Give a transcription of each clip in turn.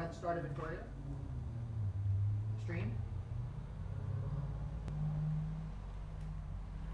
Let's start it, Victoria. Stream.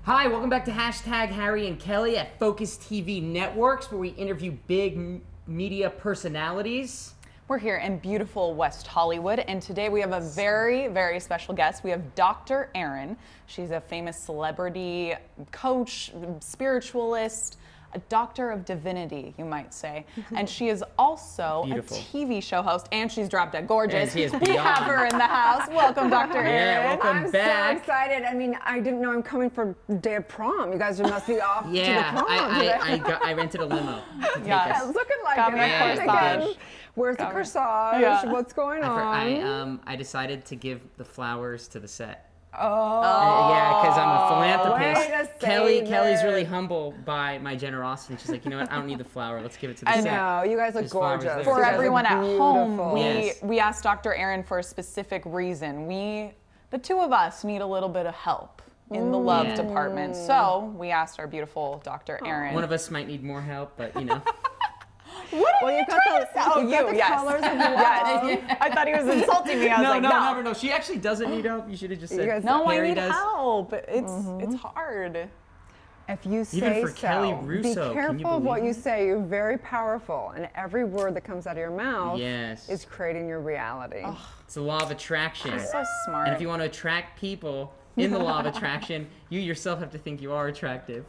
Hi, welcome back to Hashtag Harry and Kelly at Focus TV Networks, where we interview big media personalities. We're here in beautiful West Hollywood, and today we have a very, very special guest. We have Dr. Erin. She's a famous celebrity coach, spiritualist, a doctor of divinity, you might say. And she is also Beautiful. a TV show host, and she's dropped dead gorgeous. And she is We beyond. have her in the house. Welcome, Dr. Erin. Yeah, welcome I'm back. so excited. I mean, I didn't know I'm coming for day of prom. You guys must be off to the Yeah, prom today. I rented a limo to take Yes. us. Looking like Got it. me I a can't corsage. again. Where's the Got me. corsage? Yeah. What's going on? I decided to give the flowers to the set. Oh. Yeah, because I'm a philanthropist. Way to save Kelly's it. really humble by my generosity. She's like, you know what? I don't need the flower. Let's give it to the I set. know. You guys look There's flowers gorgeous. there. You For guys look everyone at home, beautiful. Yes. we asked Dr. Erin for a specific reason. The two of us need a little bit of help in the love Yeah. department. So we asked our beautiful Dr. Erin. One of us might need more help, but you know. What are Well, you you've got trying the, to say? Oh, you've got the yes. colors of love. Yes. I thought he was insulting me. I was like, no. She actually doesn't need help. You should have just said. You guys- No, I Harry need does. help. It's hard. If you say Even for so, Kelly Russo, be can you careful of what believe you say. You're very powerful, and every word that comes out of your mouth Yes. is creating your reality. It's the law of attraction. So smart. And if you want to attract people in the law of attraction, you yourself have to think you are attractive.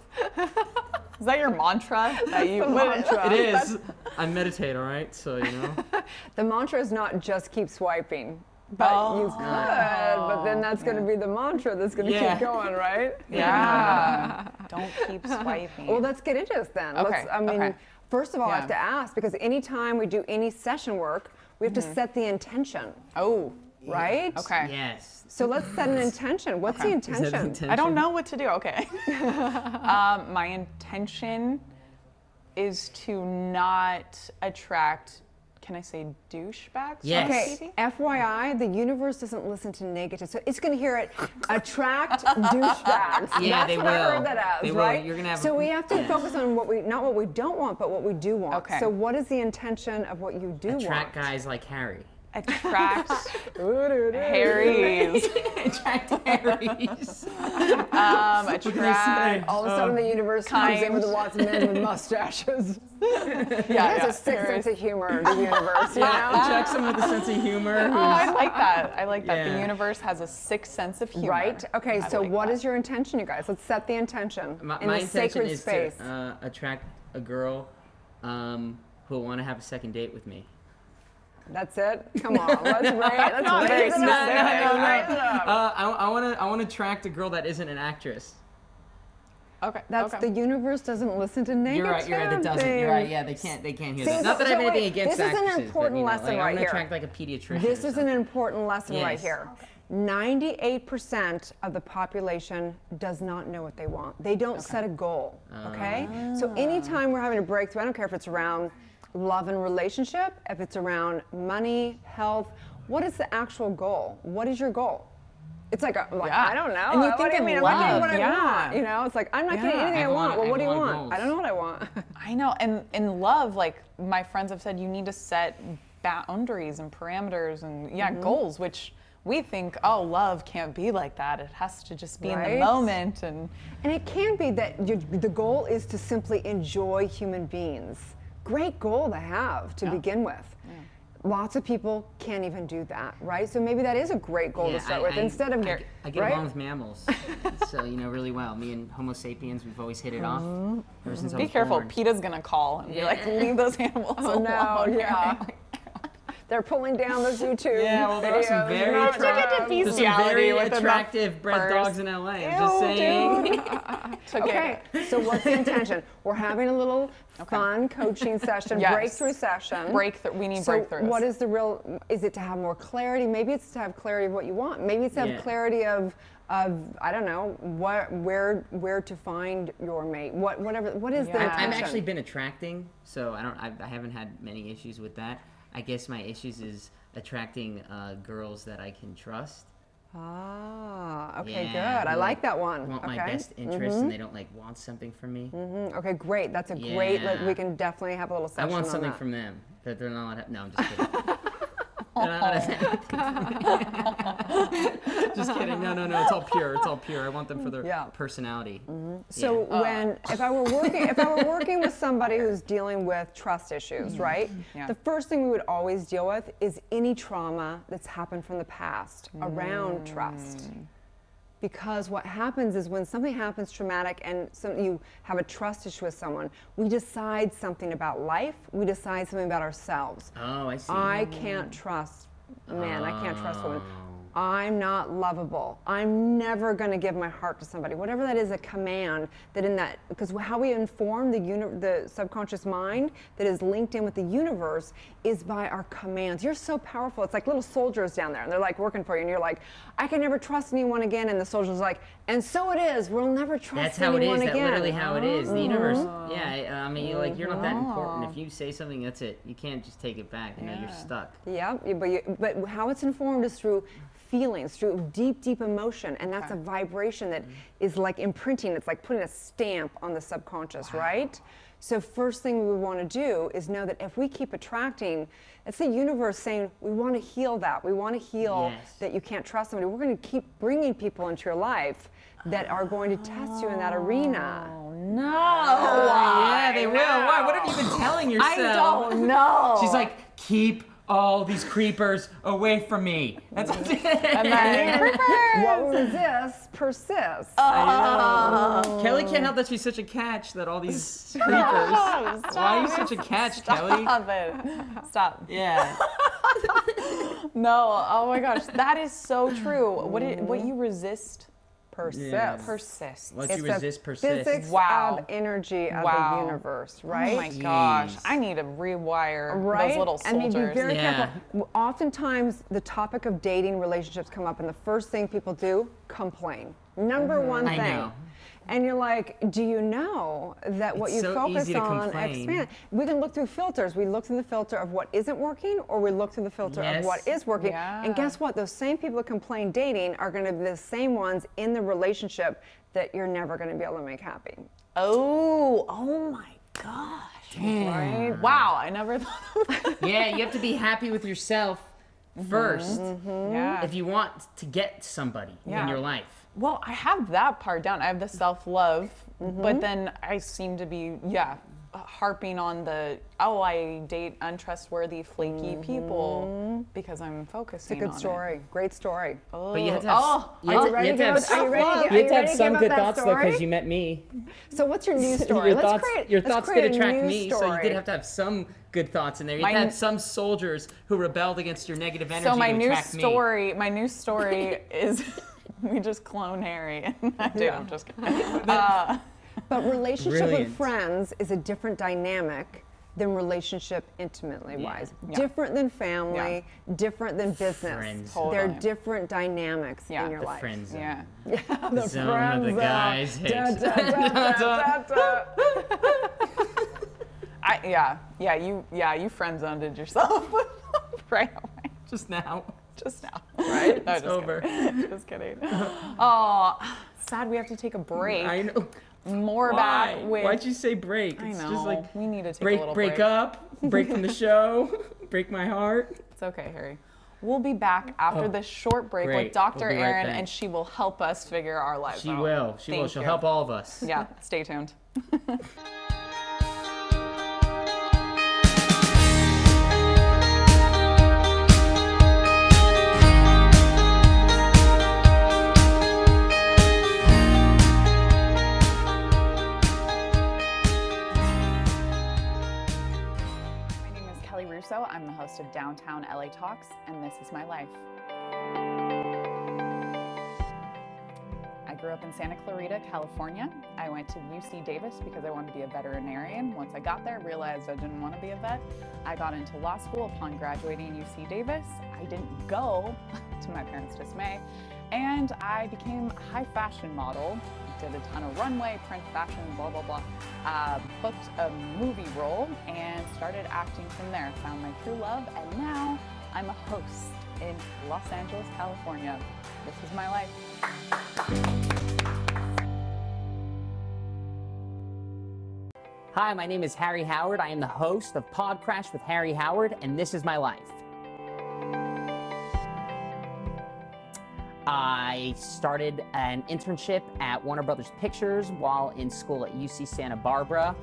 Is that your mantra? That you, mantra. It is. I meditate, all right? So, you know. The mantra is not just keep swiping, but you could, but then that's going to be the mantra that's going to Yeah. keep going, right? Yeah. Don't keep swiping. Well, let's get into this then. Okay, I mean, okay. first of all, I Yeah. have to ask, because anytime we do any session work, we have to set the intention, Oh, right? okay. Yes. So let's set an intention. What's the Is that the intention? intention? I don't know what to do. Okay. My intention is to not attract, can I say douchebags? Yes. on Okay, TV? FYI, the universe doesn't listen to negative, so it's going to hear it, attract douchebags. Yeah, That's they what I will. heard that as, They will. right? You're gonna have- So we have to focus on not what we don't want, but what we do want. Okay. So what is the intention of what you do Attract want? guys like Harry. Attract Harry's. Attract Harry's. Attract. All of a sudden, the universe comes in with lots of men with mustaches. Yeah, That's a sick sense of humor, the universe, you know? Attract someone with a sense of humor. Oh, I like that. I like that. Yeah. The universe has a sixth sense of humor. Right? Okay, I so like what that. is your intention, you guys? Let's set the intention My in the intention sacred is space. to attract a girl who will want to have a second date with me. That's it? Come on, let's raise, let's not very raise it up. specific. Raise it up. I want to attract a girl that isn't an actress. Okay. That's okay. the universe doesn't listen to negative You're right. That doesn't. You're right. Yeah, they can't hear that. Not that I have anything against this is an actresses, important but, you know, lesson like, I right want to here. attract like a pediatrician. This or is an something. important lesson right Yes. here. 98% of the population does not know what they want. They don't set a goal, okay? So anytime we're having a breakthrough, I don't care if it's around love and relationship, if it's around money, health, what is the actual goal? What is your goal? It's like, Yeah. I don't know. And you What think do in mean? I'm not getting love, what I yeah. want. You know, it's like, I'm not Yeah. getting anything I I have a lot want. of- Well, I what do you have a lot of want? goals. I don't know what I want. I know, and in love, like my friends have said, you need to set boundaries and parameters and goals, which we think, oh, love can't be like that. It has to just be in the Right. moment. And And it can be that the goal is to simply enjoy human beings. Great goal to have to begin with. Lots of people can't even do that, right? So maybe that is a great goal Yeah, to start with. Instead of, I get right? along with mammals, so really well. Me and Homo sapiens, we've always hit it off. Ever since I be was careful, born. PETA's gonna call and be like, leave those animals Oh alone. no, yeah. They're pulling down those YouTube Yeah, well, there are some videos. very Not Look at the to beast. There's some Bestiality very with the attractive bred furs. dogs in LA. I'm just saying. Okay, so what's the intention? We're having a little fun coaching session, Yes. breakthrough session. Breakthrough. We need So breakthroughs. what is the real, is it to have more clarity? Maybe it's to have clarity of what you want. Maybe it's to have Yeah. clarity of I don't know, where to find your mate. What is the Yeah. intention? I've actually been attracting, so I haven't had many issues with that. I guess my issues is attracting girls that I can trust. Ah, okay, Yeah, good. I who like that one. Want okay. my best interests and they don't like want something from me. Okay, great. That's a great. Like, Yeah. we can definitely have a little I session want on something that. from them that they're not allowed to. No, I'm just kidding. Just kidding. No. It's all pure. It's all pure. I want them for their personality. So if I were working with somebody who's dealing with trust issues, right? Yeah. The first thing we would always deal with is any trauma that's happened from the past around trust. Because what happens is when something happens traumatic and you have a trust issue with someone, we decide something about life, we decide something about ourselves. Oh, I see. I can't trust men, I can't trust women. I'm not lovable. I'm never going to give my heart to somebody. Whatever that is, a command that in that, because how we inform the subconscious mind that is linked in with the universe is by our commands. You're so powerful. It's like little soldiers down there, and they're like working for you, and you're like, I can never trust anyone again. And the soldier's like, and so it is. We'll never trust anyone again. That's literally how it is. The universe. Yeah, I mean, you're not that important. If you say something, that's it. You can't just take it back. You know, you're stuck. Yeah, but how it's informed is through feelings, through deep, deep emotion, and that's a vibration that is like imprinting. It's like putting a stamp on the subconscious, right? So first thing we want to do is know that if we keep attracting, it's the universe saying, we want to heal that. We want to heal that you can't trust somebody. We're going to keep bringing people into your life that are going to test you in that arena. Oh, no. Yeah, they will. Why? What have you been telling yourself? I don't know. She's like, keep all these creepers away from me. That's what And then, What resists persists. Kelly can't help that she's such a catch that all these creepers. Why are you such a catch, Kelly? Stop it. Stop. Yeah. No, oh my gosh, that is so true. What you resist Persists. Yeah. persists. What It's you the resist persists. physics Wow. of energy of Wow. the universe, right? Oh my gosh, Jeez. I need to rewire Right? those little And soldiers. be very Yeah. careful. Oftentimes, the topic of dating relationships come up, and the first thing people do, complain. Number one I thing. know. And you're like, do you know that what It's you so focus easy to on complain. expand? We can look through filters. We look through the filter of what isn't working, or we look through the filter of Yes. what is working. Yeah. And guess what? Those same people that complain dating are going to be the same ones in the relationship that you're never going to be able to make happy. Oh my gosh. Right? Wow, I never thought of that. Yeah, you have to be happy with yourself first Yeah. if you want to get somebody Yeah. in your life. Well, I have that part down. I have the self-love, but then I seem to be, harping on I date untrustworthy, flaky people because I'm focusing Good on story. Great story. it. But you have to have, Oh, you have to- ready you to have to go- have are you ready to- you are have you to have ready to some give good up that thoughts though, because story? you met me. So what's your news story? Your Let's thoughts, create, your let's thoughts create did a attract news me, so you story. did have to have some good thoughts in there. You had to have some soldiers who rebelled against your negative energy so my to new attract me. story is we just clone Harry. I do. I'm just kidding. But relationship Brilliant. with friends is a different dynamic than relationship intimately wise. Yeah. Different than family, different than business. Friends. They're Totally. different dynamics Yeah, in your The life. friend zone. Yeah. The zone friend of the zone. guys hate. Da, da, da, da, da, da. You friend zoned yourself right away. Just now. Just now. Right? No, It's just over. Kidding. Just kidding. Oh, sad we have to take a break. I know. More Why? about with Why'd you say break? I It's know. just like we need to take a break little break break. up, break from the show, break my heart. It's okay, Harry. We'll be back after this short break great. with Dr. We'll be right Erin, back. and she will help us figure our lives She out. will. She will. Thank She'll you. help all of us. Yeah, stay tuned. My name is Kelly Russo. I'm the host of Downtown LA Talks, and this is my life. I grew up in Santa Clarita, California. I went to UC Davis because I wanted to be a veterinarian. Once I got there, realized I didn't want to be a vet. I got into law school upon graduating UC Davis. I didn't go, to my parents' dismay, and I became a high fashion model. Did a ton of runway, print fashion, blah, blah, blah. Booked a movie role and started acting from there. Found my true love, and now I'm a host in Los Angeles, California. This is my life. Hi, my name is Harry Howard. I am the host of Pod Crash with Harry Howard, and this is my life. I started an internship at Warner Brothers Pictures while in school at UC Santa Barbara.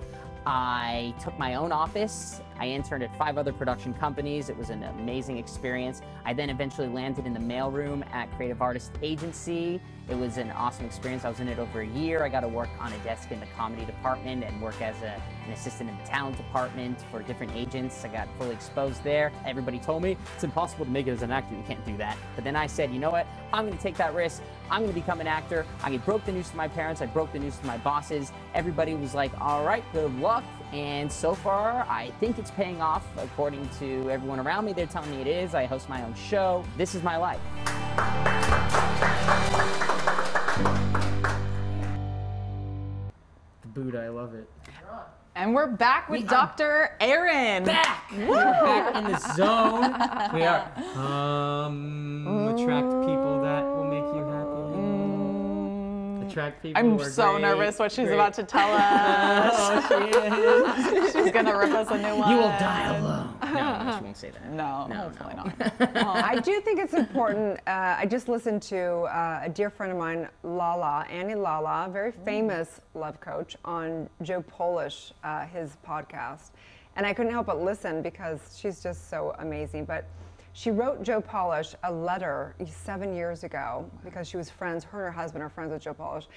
I took my own office. I interned at 5 other production companies. It was an amazing experience. I then eventually landed in the mailroom at Creative Artist Agency. It was an awesome experience. I was in it over a year. I got to work on a desk in the comedy department and work as an assistant in the talent department for different agents. I got fully exposed there. Everybody told me it's impossible to make it as an actor. You can't do that. But then I said, you know what? I'm going to take that risk. I'm going to become an actor. I broke the news to my parents. I broke the news to my bosses. Everybody was like, all right, good luck. And so far, I think it's paying off. According to everyone around me, they're telling me it is. I host my own show. This is my life. The Buddha, I love it. And we're back with Dr. Aaron. Back! We're back in the zone. We are. Attract people that will make you happy. Attract people. I'm who are so great, nervous what she's great. about to tell us. Oh, she is. She's gonna rip us a new one. You will die alone. No, she won't say that. No, No, hopefully no. not. I do think it's important. I just listened to a dear friend of mine, Annie Lala, very famous love coach, on Joe Polish, his podcast. And I couldn't help but listen because she's just so amazing. But she wrote Joe Polish a letter 7 years ago because she was friends, her and her husband are friends with Joe Polish.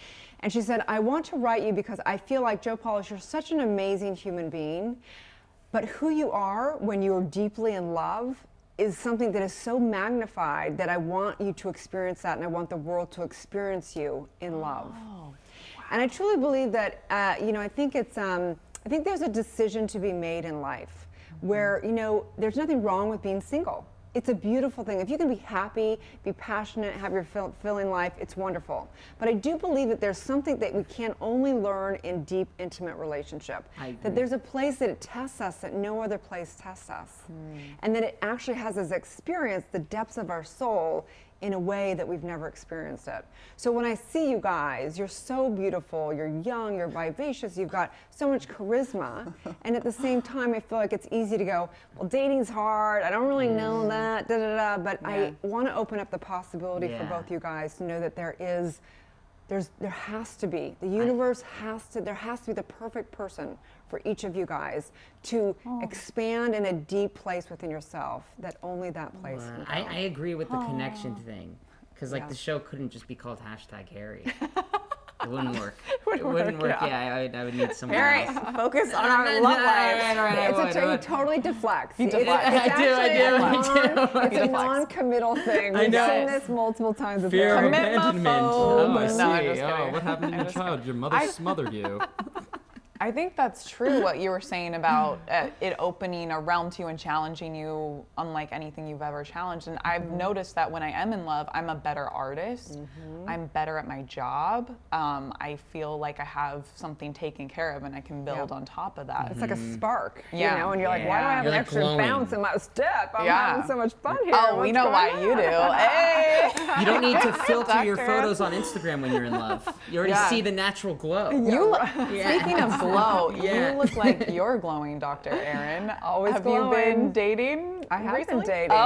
And she said, I want to write you because I feel like, Joe Polish, you're such an amazing human being. But who you are when you're deeply in love is something that is so magnified that I want you to experience that, and I want the world to experience you in love. Wow. And I truly believe that, I think I think there's a decision to be made in life where, there's nothing wrong with being single. It's a beautiful thing. If you can be happy, be passionate, have your fulfilling life, it's wonderful. But I do believe that there's something that we can only learn in deep, intimate relationship. That there's a place that it tests us that no other place tests us. And that it actually has us experience the depths of our soul in a way that we've never experienced it. So when I see you guys, you're so beautiful, you're young, you're vivacious, you've got so much charisma, and at the same time I feel like it's easy to go, well, dating's hard, I don't really know that, but I want to open up the possibility for both you guys to know that there has to be, the universe there has to be the perfect person for each of you guys to expand in a deep place within yourself that only that place can go. I agree with the connection thing, because the show couldn't just be called #Harry. It wouldn't work. It wouldn't work. Yeah, I would need someone Harry, else. focus on our love life. He totally deflects. He deflects. It's a non-committal thing. We've seen this multiple times with Fear of Commitment abandonment. phone. Oh, I No, see. I'm just kidding. What happened in your childhood? Your mother smothered you. I think that's true what you were saying about it opening a realm to you and challenging you unlike anything you've ever challenged. And I've noticed that when I am in love, I'm a better artist. I'm better at my job. I feel like I have something taken care of and I can build on top of that. It's like a spark, Yeah. and you're like, why do I have You're an like extra glowing. bounce in my step? I'm Yeah. having so much fun here. Oh, we What's know going why on? you do. Hey! You don't need to filter your Doctor. photos on Instagram when you're in love. You already Yeah. see the natural glow. Speaking of glow, Yeah. you look like you're glowing, Dr. Aaron. Always Have you been glowing. dating? I have been recently? dating.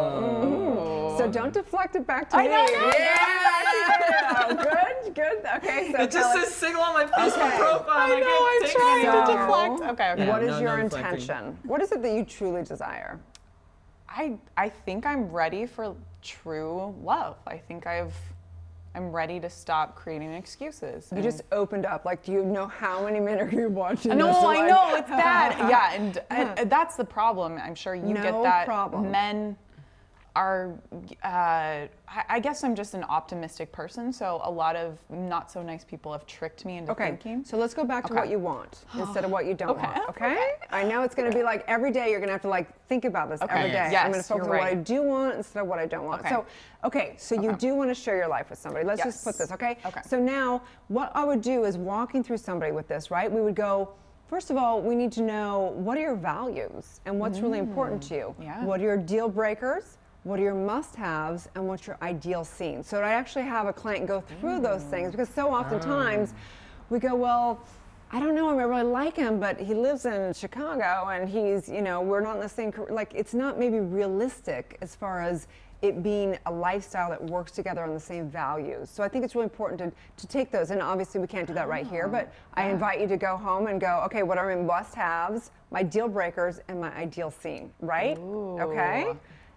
Oh. So don't deflect it back to I me. know. Good. Okay, so It just tell us, says single on my Facebook profile. I know, I'm can't trying take it. to So- deflect. Okay. what is no, your no deflecting. intention? What is it that you truly desire? I think I'm ready for true love. I think I'm ready to stop creating excuses. You just opened up. Like, do you know how many men are you watching? No, this? I Like- know it's that. Yeah, and that's the problem. I'm sure you get No that. problem. Men are. I guess I'm just an optimistic person, so a lot of not so nice people have tricked me into Okay, thinking. so let's go back to Okay. what you want instead of what you don't Okay. want. Okay? I know it's going to be like every day you're going to have to think about this every day. Yes, I'm going to focus on you're what I right. do want instead of what I don't want. Okay. So you do want to share your life with somebody. Let's just put Yes. this, okay? Okay. So now what I would do is walking through somebody with this, right? We would go, first of all, we need to know what are your values and what's really important to you. Yeah. What are your deal breakers? What are your must-haves and what's your ideal scene? So I actually have a client go through those things because so oftentimes we go, well, I don't know him, I really like him, but he lives in Chicago and he's, we're not in the same, it's not maybe realistic as far as it being a lifestyle that works together on the same values. So I think it's really important to take those, and obviously we can't do that right here, but I invite you to go home and go, okay, what are my must-haves, my deal breakers, and my ideal scene, right? Ooh. Okay?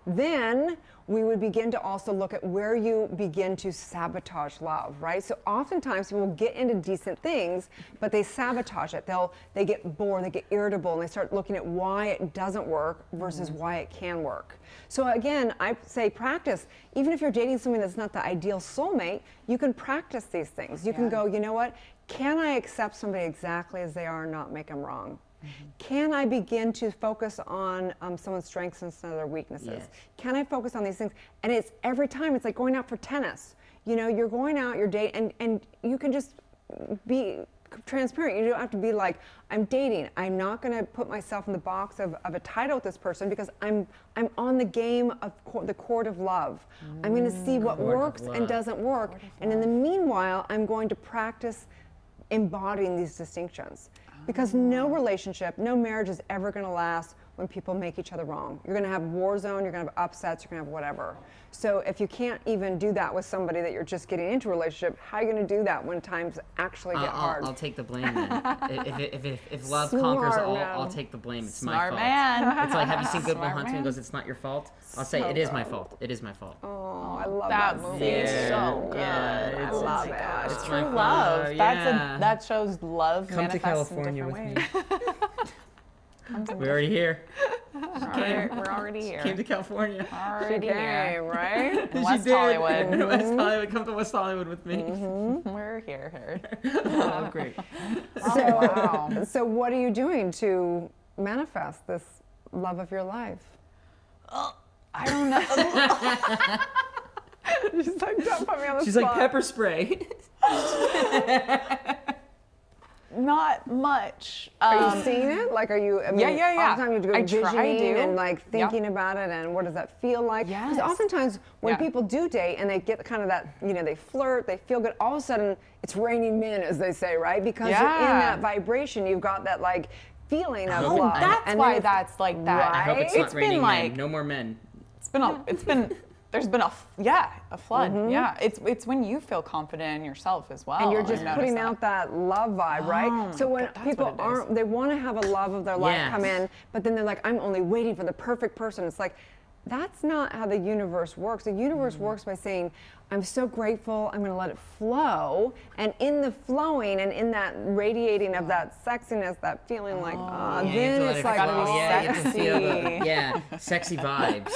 Then we would begin to also look at where you begin to sabotage love, right? So oftentimes people get into decent things, but they sabotage it. They get bored, they get irritable, and they start looking at why it doesn't work versus why it can work. So again, I say practice. Even if you're dating someone that's not the ideal soulmate, you can practice these things. You can go, you know what? Can I accept somebody exactly as they are and not make them wrong? Can I begin to focus on someone's strengths instead of their weaknesses? Yes. Can I focus on these things? And it's every time, it's like going out for tennis. You know, you're going out, you're dating, and you can just be transparent. You don't have to be like, I'm dating. I'm not going to put myself in the box of a title with this person because I'm on the game of the court of love. I'm going to see what works and doesn't work. And in the meanwhile, I'm going to practice embodying these distinctions. Because no relationship, no marriage is ever going to last when people make each other wrong. You're going to have war zone, you're going to have upsets, you're going to have whatever. So if you can't even do that with somebody that you're just getting into a relationship, how are you going to do that when times actually get hard? I'll take the blame then. if love conquers all, I'll take the blame. It's my fault. Man. It's like, have you seen Good Will Smart Hunting? man. He goes, it's not your fault. I'll say, it is my fault. It is my fault. Oh, I love That that movie scene. is so good. Yeah, I love it. gosh. It's True my love. fault. That shows love Come to manifests California in with different me. ways. We're already here. We're already here. Came to California. Already Came, here. right? In West She did. Hollywood. West Hollywood. Come to West Hollywood with me. We're here. Oh, great. So, Wow. so what are you doing to manifest this love of your life? I don't know. She's like, don't put me on the She's spot. like pepper spray. Not much. Are you seeing it? Like, are you? I mean, Yeah. All the time you have to go I try visioning to. and like thinking about it, and what does that feel like? Yes. Because oftentimes when Yeah. people do date and they get kind of that, you know, they flirt, they feel good. All of a sudden, it's raining men, as they say, right? Because you're in Yeah. that vibration, you've got that like feeling of Oh, love. That's And why then that's like that. I hope it's Right? not It's been raining like- men. No more men. There's been a flood. Yeah, it's when you feel confident in yourself as well. and you're I just notice putting that. out that love vibe, right? Oh, So when that's people what it is. aren't, they want to have a love of their life Yes. come in, but then they're like, I'm only waiting for the perfect person. It's like, that's not how the universe works. The universe works by saying, I'm so grateful, I'm going to let it flow. And in the flowing and in that radiating of that sexiness, that feeling like, Yeah, you have then to let it's it like, gotta flow. be Yeah, you have to feel sexy. sexy vibes.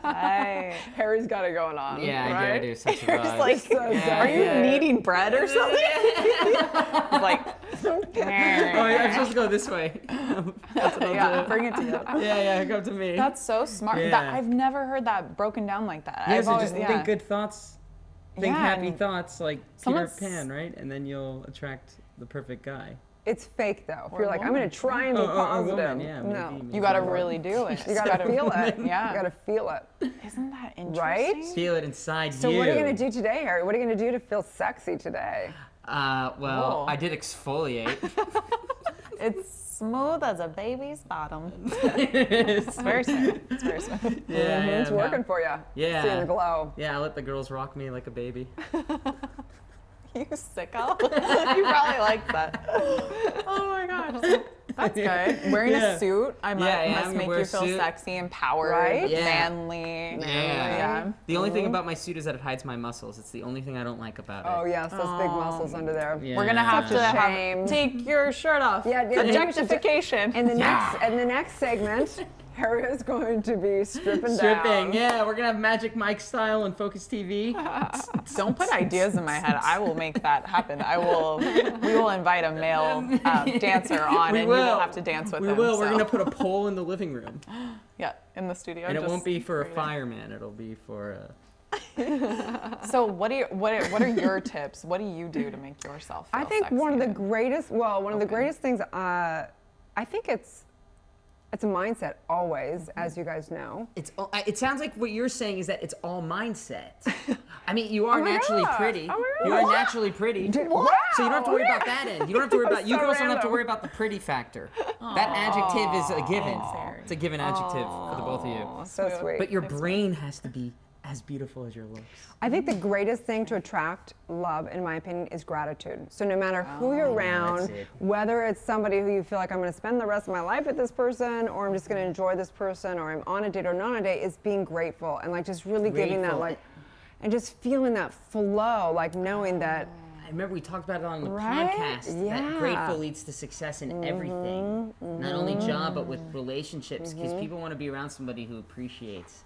Hey. Harry's got it going on. Yeah, right? I do sexy It's vibes. like, are you kneading bread or something? It's like, Oh, I'm supposed to go this way. That's what I'll yeah, do. bring it to you. Yeah, come to me. That's so smart. Yeah. I've never heard that broken down like that. Yeah, I've so always, just think good thoughts. Think Yeah, happy and thoughts like Peter someone's- Pan, right? And then you'll attract the perfect guy. It's fake though. If Or you're a like, I'm going woman. to try and be Or positive. woman, yeah, no. maybe. You got to really do it. You got to feel it. Yeah. You got to feel it. Isn't that interesting? Right? Feel it inside So you. what are you going to do today, Harry? What are you going to do to feel sexy today? Well, Cool. I did exfoliate. It's smooth as a baby's bottom. It's very smooth. It's very smooth. Yeah, It's working for you. Yeah. Seeing the glow. Yeah, I let the girls rock me like a baby. You sicko. You probably like that. Oh my gosh. That's good. Wearing Yeah. a suit, I Yeah, must I'm make gonna wear you a feel suit. sexy, empowered, Right? Yeah. manly. Yeah. The only thing about my suit is that it hides my muscles. It's the only thing I don't like about it. Oh yes, those big muscles under there. Yeah. We're gonna have Such to a shame. take your shirt off. Yeah, yeah, Objectification. In the next segment, Harry is going to be stripping Stripping, down. yeah. We're gonna have Magic Mike style on Focus TV. Don't put ideas in my head. I will make that happen. We will invite a male dancer on, and you will have to dance with We him. will. We're so. gonna put a pole in the living room, Yeah, in the studio. and it just won't be for a bring it in. fireman. It'll be for So what are your tips? What do you do to make yourself feel I think one of the sexy? greatest, one of the greatest things, I think it's a mindset always, as you guys know. It sounds like what you're saying is that it's all mindset. I mean, you are my naturally God. pretty. Oh my You God. are naturally pretty. Wow. So you don't have to worry about that end. You don't have to worry about. You So girls don't have to random. worry about the pretty factor. That adjective is a given. It's a given adjective for the both of you. So sweet. But your brain has to be as beautiful as your looks. I think the greatest thing to attract love, in my opinion, is gratitude. So no matter who you're around, whether it's somebody who you feel like I'm going to spend the rest of my life with this person, or I'm just going to enjoy this person, or I'm on a date or not on a date, is being grateful and like just really giving that like, and just feeling that flow, like knowing that. I remember we talked about it on the podcast. Yeah. That grateful leads to success in everything, not only job but with relationships. Because people want to be around somebody who appreciates.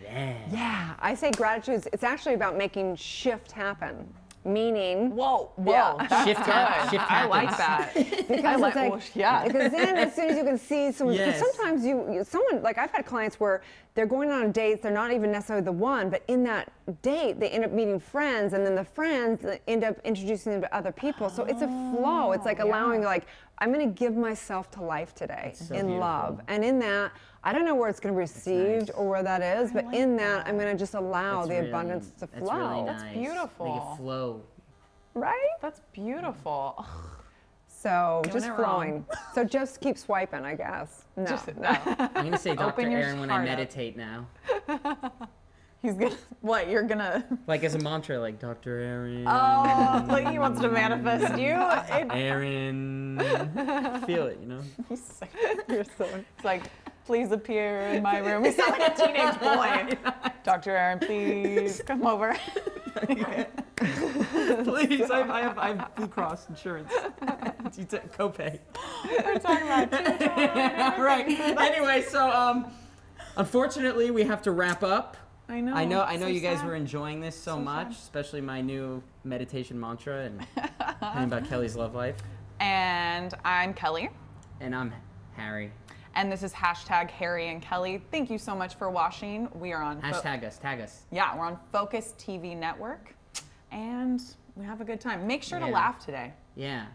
Yeah, I say gratitude. It's actually about making shift happen. Meaning, whoa, yeah. that's Shift good. I like happens. that. because I like, it's like, well, yeah. Because then as soon as you can see someone, Yes. because sometimes someone, like I've had clients where they're going on dates, they're not even necessarily the one, but in that date, they end up meeting friends, and then the friends end up introducing them to other people. So it's a flow. It's like allowing, like, I'm going to give myself to life today so in beautiful. love. And in that, I don't know where it's going to be received or where that is, but in that, I'm going to just allow That's the really- abundance to that's flow. really That's nice. beautiful. Make it flow. Right? That's beautiful. Ugh, So Doing just it flowing. wrong. So just keep swiping, I guess. No. no. I'm going to say Dr. Open your Aaron when I heart up. meditate now. He's gonna, what, you're gonna, Like as a mantra, like Dr. Aaron. oh, like he wants to manifest you. Aaron. Feel it, you know? You're so, it's like, please appear in my room. You sound like a teenage boy. Dr. Aaron, please come over. Please, I have Blue Cross insurance. You copay. We're talking about children. Right. Anyway, so unfortunately we have to wrap up. I know. I know so you guys sad. were enjoying this so much, especially my new meditation mantra and learning about Kelly's love life. And I'm Kelly. And I'm Harry. And this is hashtag Harry and Kelly. Thank you so much for watching. We are on Hashtag us, tag us. yeah, we're on Focus TV Network, and we have a good time. Make sure to Yeah. laugh today. Yeah.